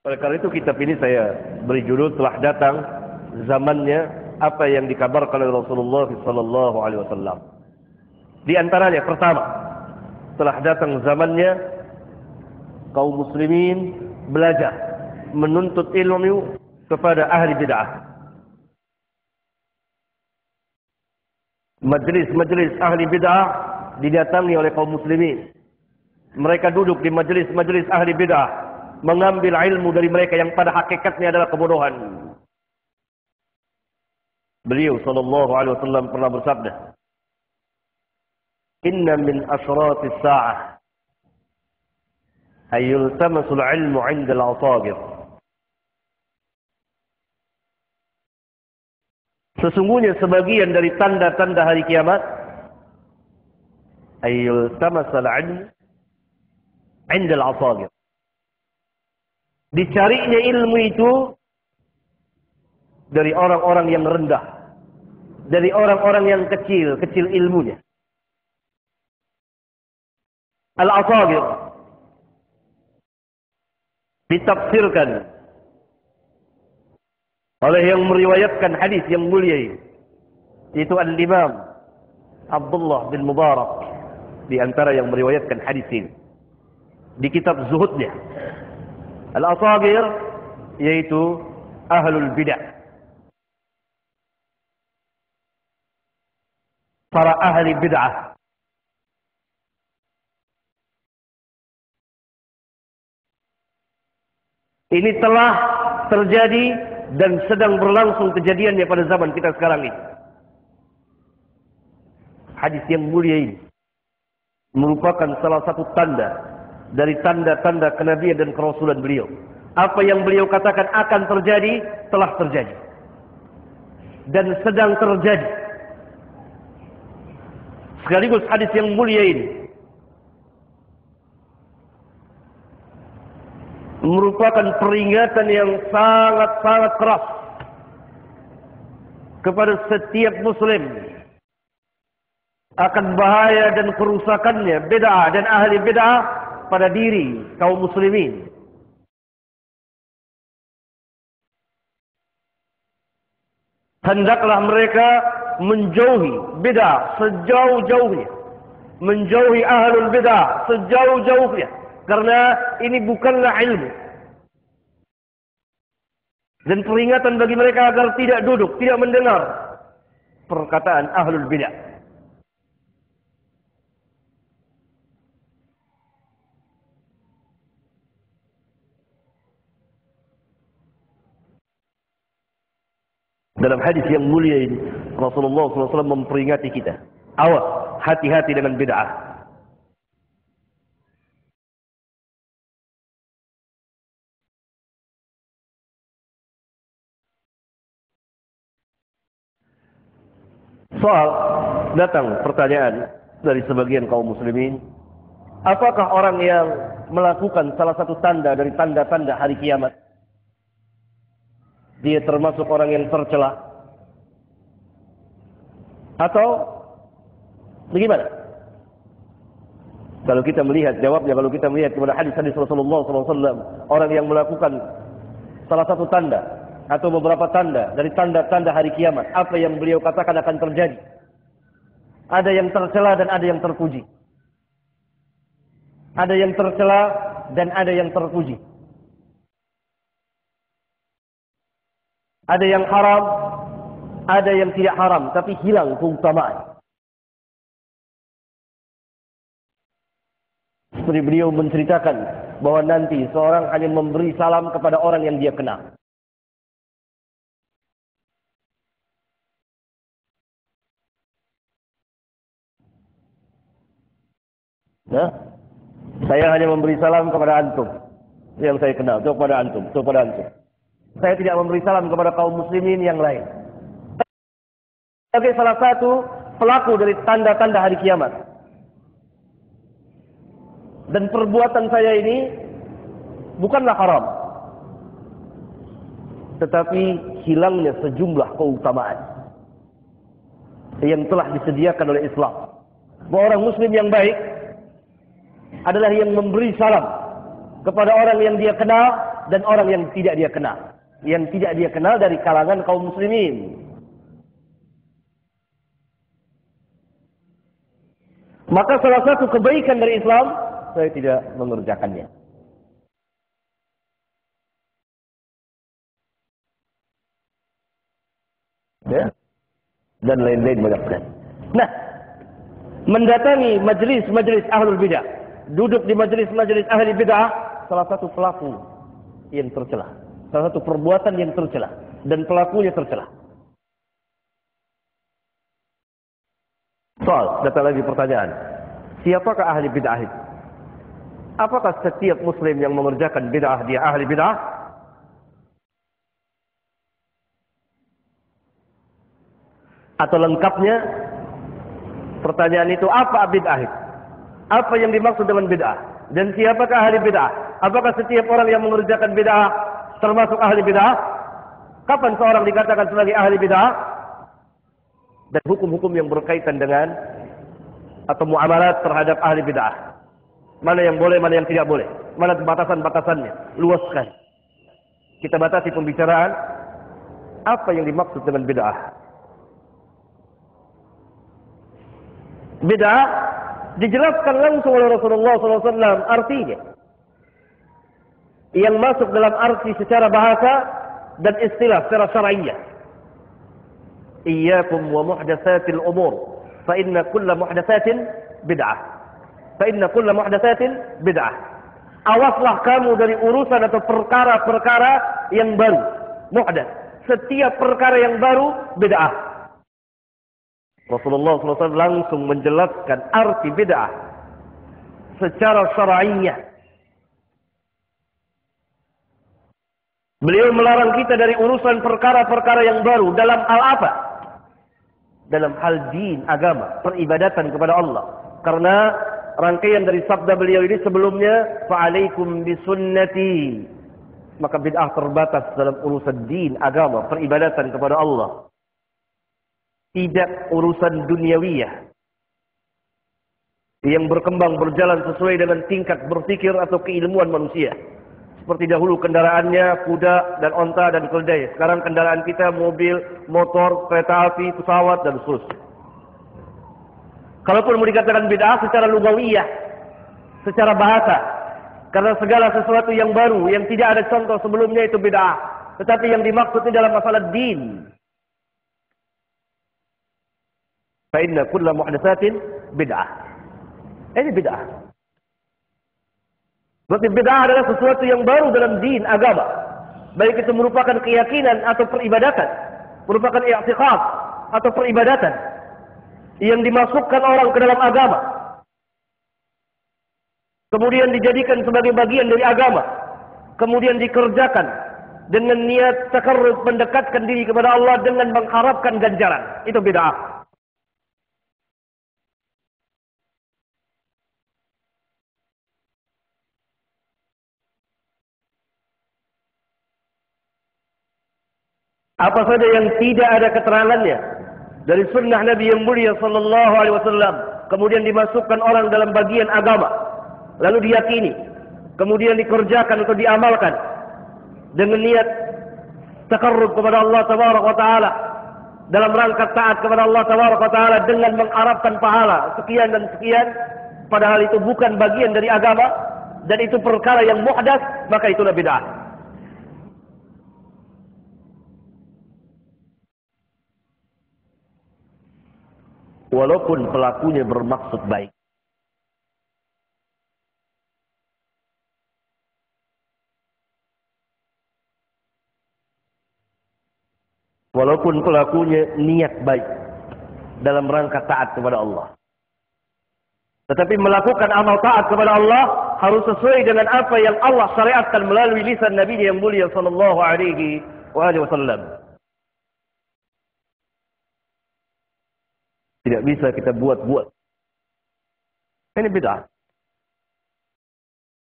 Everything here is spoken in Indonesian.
Oleh karena itu kitab ini saya beri judul telah datang zamannya apa yang dikabarkan oleh Rasulullah sallallahu alaihi wasallam. Di antaranya pertama, telah datang zamannya kaum muslimin belajar menuntut ilmu kepada ahli bid'ah. Majlis-majlis ahli bid'ah didatangi oleh kaum muslimin. Mereka duduk di majlis-majlis ahli bid'ah, mengambil ilmu dari mereka yang pada hakikatnya adalah kebodohan. Beliau sallallahu alaihi wasallam pernah bersabda, "Inna min ashratis sa'ah ayyultamasul ilmu 'inda al-asagir." Sesungguhnya sebagian dari tanda-tanda hari kiamat ayyultamasul ilmu 'inda al-asagir. Dicarinya ilmu itu dari orang-orang yang rendah, dari orang-orang yang kecil ilmunya. Al-asagir ditafsirkan oleh yang meriwayatkan hadis yang mulia, yaitu Al-Imam Abdullah bin Mubarak, di antara yang meriwayatkan hadis ini di kitab zuhudnya. Al-asagir yaitu ahlul bid'ah, para ahli bid'ah. Ini telah terjadi dan sedang berlangsung kejadiannya pada zaman kita sekarang ini. Hadis yang mulia ini merupakan salah satu tanda dari tanda-tanda kenabian dan kerasulan beliau. Apa yang beliau katakan akan terjadi, telah terjadi. Dan sedang terjadi. Sekaligus hadis yang mulia ini merupakan peringatan yang sangat-sangat keras kepada setiap muslim akan bahaya dan kerusakannya bid'ah dan ahli bid'ah pada diri kaum muslimin. Hendaklah mereka menjauhi bid'ah sejauh-jauhnya, menjauhi ahlul bid'ah sejauh-jauhnya, karena ini bukanlah ilmu. Dan peringatan bagi mereka agar tidak duduk, tidak mendengar perkataan ahlul bid'ah. Dalam hadis yang mulia ini, Rasulullah SAW memperingati kita, awas, hati-hati dengan bid'ah. Soal datang pertanyaan dari sebagian kaum muslimin, apakah orang yang melakukan salah satu tanda dari tanda-tanda hari kiamat, dia termasuk orang yang tercela? Atau bagaimana? Kalau kita melihat jawabnya, kalau kita melihat kepada hadis-hadis Rasulullah SAW, orang yang melakukan salah satu tanda atau beberapa tanda dari tanda-tanda hari kiamat, apa yang beliau katakan akan terjadi? Ada yang tercela dan ada yang terpuji. Ada yang tercela dan ada yang terpuji. Ada yang haram, ada yang tidak haram, tapi hilang keutamaan. Seperti beliau menceritakan bahwa nanti seorang hanya memberi salam kepada orang yang dia kenal. Nah, saya hanya memberi salam kepada antum yang saya kenal, atau kepada antum, atau kepada antum. Saya tidak memberi salam kepada kaum muslimin yang lain. Sebagai salah satu pelaku dari tanda-tanda hari kiamat. Dan perbuatan saya ini bukanlah haram, tetapi hilangnya sejumlah keutamaan yang telah disediakan oleh Islam. Bahwa orang muslim yang baik adalah yang memberi salam kepada orang yang dia kenal dan orang yang tidak dia kenal. Yang tidak dia kenal dari kalangan kaum muslimin. Maka salah satu kebaikan dari Islam, saya tidak mengerjakannya. Ya? Dan lain-lain banyak. Nah, mendatangi majelis-majelis ahlul bidah, duduk di majelis-majelis ahli bidah, salah satu pelaku yang tercela, salah satu perbuatan yang tercela, dan pelakunya tercela. Soal, datang lagi pertanyaan, siapakah ahli bid'ah itu? Apakah setiap muslim yang mengerjakan bid'ah dia ahli bid'ah? Atau lengkapnya, pertanyaan itu apa bid'ah itu? Apa yang dimaksud dengan bid'ah? Dan siapakah ahli bid'ah? Apakah setiap orang yang mengerjakan bid'ah termasuk ahli bid'ah? Kapan seorang dikatakan sebagai ahli bid'ah? Dan hukum-hukum yang berkaitan dengan atau muamalat terhadap ahli bid'ah. Mana yang boleh, mana yang tidak boleh. Mana batasan-batasannya. Luaskan. Kita batasi pembicaraan. Apa yang dimaksud dengan bid'ah? Bid'ah dijelaskan langsung oleh Rasulullah SAW artinya. Yang masuk dalam arti secara bahasa dan istilah secara syar'iyyah. Iyyakum wa muhdatsatil umur, fa inna kulla muhdatsatin bid'ah. Fa inna kulla muhdatsatin bid'ah. Awaslah kamu dari urusan atau perkara-perkara yang baru, muhdats. Setiap perkara yang baru bid'ah. Rasulullah SAW langsung menjelaskan arti bid'ah secara syar'iyyah. Beliau melarang kita dari urusan perkara-perkara yang baru dalam hal apa? Dalam hal din, agama, peribadatan kepada Allah. Karena rangkaian dari sabda beliau ini sebelumnya, fa'alaikum bisunnati. Maka bid'ah terbatas dalam urusan din, agama, peribadatan kepada Allah. Tidak urusan duniawiyah yang berkembang berjalan sesuai dengan tingkat berpikir atau keilmuan manusia. Seperti dahulu kendaraannya kuda dan onta dan keledai. Sekarang kendaraan kita mobil, motor, kereta api, pesawat dan seterusnya. Kalaupun mau dikatakan bid'ah secara lugawiyah, secara bahasa, karena segala sesuatu yang baru yang tidak ada contoh sebelumnya itu bid'ah. Tetapi yang dimaksud ini dalam masalah din. Fa inna kulla muhdatsatin bid'ah. Ini bid'ah. Berarti bid'ah adalah sesuatu yang baru dalam din, agama. Baik itu merupakan keyakinan atau peribadatan, merupakan i'tiqad atau peribadatan yang dimasukkan orang ke dalam agama. Kemudian dijadikan sebagai bagian dari agama. Kemudian dikerjakan dengan niat takarrub, mendekatkan diri kepada Allah dengan mengharapkan ganjaran. Itu bid'ah. Apa saja yang tidak ada keterangannya dari sunnah Nabi yang mulia sallallahu alaihi wasallam, kemudian dimasukkan orang dalam bagian agama, lalu diyakini, kemudian dikerjakan atau diamalkan dengan niat takarrub kepada Allah tabaraka wa taala, dalam rangka taat kepada Allah tabaraka wa taala dengan mengharapkan pahala sekian dan sekian, padahal itu bukan bagian dari agama dan itu perkara yang muhdats, maka itulah bid'ah. Walaupun pelakunya bermaksud baik. Walaupun pelakunya niat baik dalam rangka taat kepada Allah. Tetapi melakukan amal taat kepada Allah harus sesuai dengan apa yang Allah syariatkan melalui lisan Nabi yang mulia sallallahu alaihi wasallam. Tidak bisa kita buat-buat. Ini bid'ah.